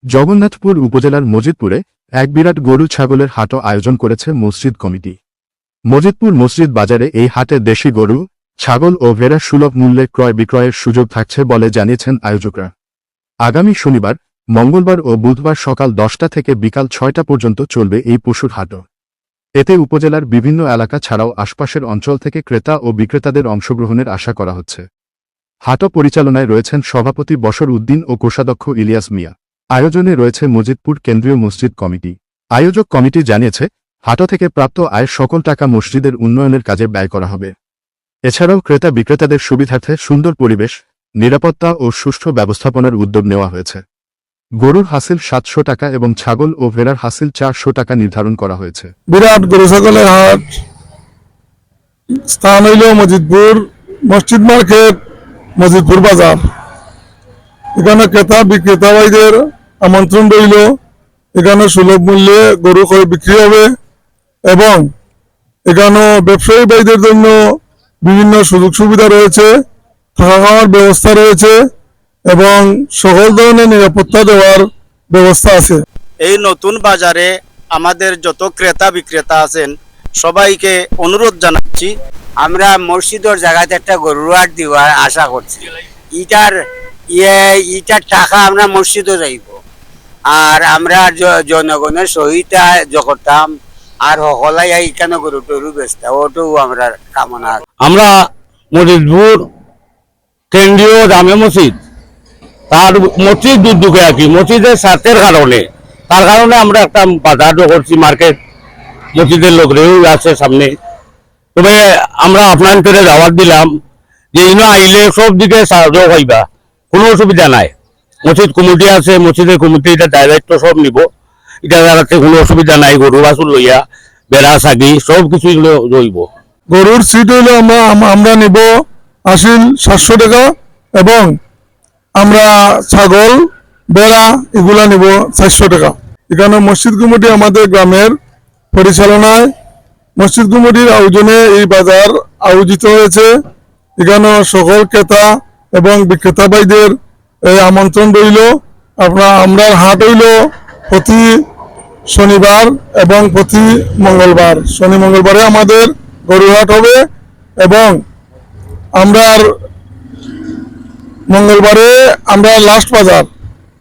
জগন্নাথপুর উপজেলার মজিদপুরে এক বিরাট গরু ছাগলের হাটও আয়োজন করেছে মসজিদ কমিটি। মজিদপুর মসজিদ বাজারে এই হাটে দেশি গরু, ছাগল ও ভেড়া সুলভ মূল্যে ক্রয় বিক্রয়ের সুযোগ থাকছে বলে জানিয়েছেন আয়োজকরা। আগামী শনিবার, মঙ্গলবার ও বুধবার সকাল 10টা থেকে বিকাল 6টা পর্যন্ত চলবে এই পশুর হাটও। এতে উপজেলার বিভিন্ন এলাকা ছাড়াও আশপাশের অঞ্চল থেকে ক্রেতা ও বিক্রেতাদের অংশগ্রহণের আশা করা হচ্ছে। হাটও পরিচালনায় রয়েছেন সভাপতি বশর উদ্দিন ও কোষাধ্যক্ষ ইলিয়াস মিয়া। আয়োজনে রয়েছে মজিদপুর কেন্দ্রীয় মসজিদ কমিটি। আয়োজক কমিটি জানিয়েছে, হাটও থেকে প্রাপ্ত আয়ের সকল টাকা মসজিদের উন্নয়নের কাজে ব্যয় করা হবে। এছাড়াও ক্রেতা বিক্রেতাদের সুবিধার্থে সুন্দর পরিবেশ, নিরাপত্তা ও সুষ্ঠু ব্যবস্থাপনার উদ্যোগ নেওয়া হয়েছে। গরুর হাসিল 700 টাকা এবং ছাগল ও ভেড়ার হাসিল 400 টাকা নির্ধারণ করা হয়েছে। বিরাট গরু ছাগলের হাট, স্থান হইল মজিদপুর মসজিদ মার্কেট, মজিদপুর বাজার। এখানে ক্রেতা বিক্রেতা ভাইদের আমন্ত্রণ রইল। এখানে সুলভ মূল্যে গরু করে বিক্রি হবে এবং এখানে ব্যবসায়ী ভাইদের জন্য বিভিন্ন সুযোগ সুবিধা রয়েছে, থাকা খাওয়ার ব্যবস্থা রয়েছে এবং সকল ধরনের নিরাপত্তা দেওয়ার ব্যবস্থা আছে। এই নতুন বাজারে আমাদের যত ক্রেতা বিক্রেতা আছেন সবাইকে অনুরোধ জানাচ্ছি, আমরা মসজিদের জায়গাতে একটা গরুর হাট দেওয়ার আশা করছি। ইটার টাকা আমরা মসজিদে যাইব আর আমরা জনগণের সহিতা করতাম আর সকলাই এখানে গরু টরু বেচতাম, ওটাও আমরা কামনা। আমরা মজিদপুর কেন্দ্রীয় জামে মসজিদ, তার মসজিদ দুর্যোগে আর কি মসজিদের স্বার্থের কারণে, তার কারণে আমরা একটা বাজার করছি, মার্কেট মসজিদের লোকরেও আছে সামনে। তবে আমরা আপনার দাওয়াত দিলাম যে ইনো আইলে সব দিকে সাহায্য পাইবা, কোনো অসুবিধা নাই। মসজিদ কমিটি আছে, মসজিদের কমিটি এটা দায়িত্ব সব নিব, এটা দাঁড়াতে কোনো অসুবিধা নাই। গরু বাছুর লইয়া বেড়া ছাগি সব কিছু রইব। গরুর সিট হইলে আমরা নিব আসিল 700 টাকা এবং আমরা ছাগল বেড়া এগুলা নিব 400 টাকা। এখানে মসজিদ কমিটি আমাদের গ্রামের পরিচালনায় মসজিদ কমিটির আয়োজনে এই বাজার আয়োজিত হয়েছে। এখানে সকল ক্রেতা এবং বিক্রেতা ভাইদের আমন্ত্রণ রইল। আমরা হাট হইল প্রতি শনিবার এবং প্রতি মঙ্গলবার। শনি মঙ্গলবারে আমাদের গরুর হাট হবে এবং আমরা মঙ্গলবারে আমরা লাস্ট বাজার,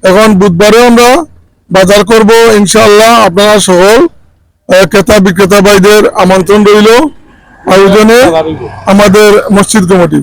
এখন বুধবারে আমরা বাজার করব ইনশাআল্লাহ। আপনারা সকল ক্রেতা বিক্রেতা ভাইদের আমন্ত্রণ রইল আয়োজনে আমাদের মসজিদ কমিটি।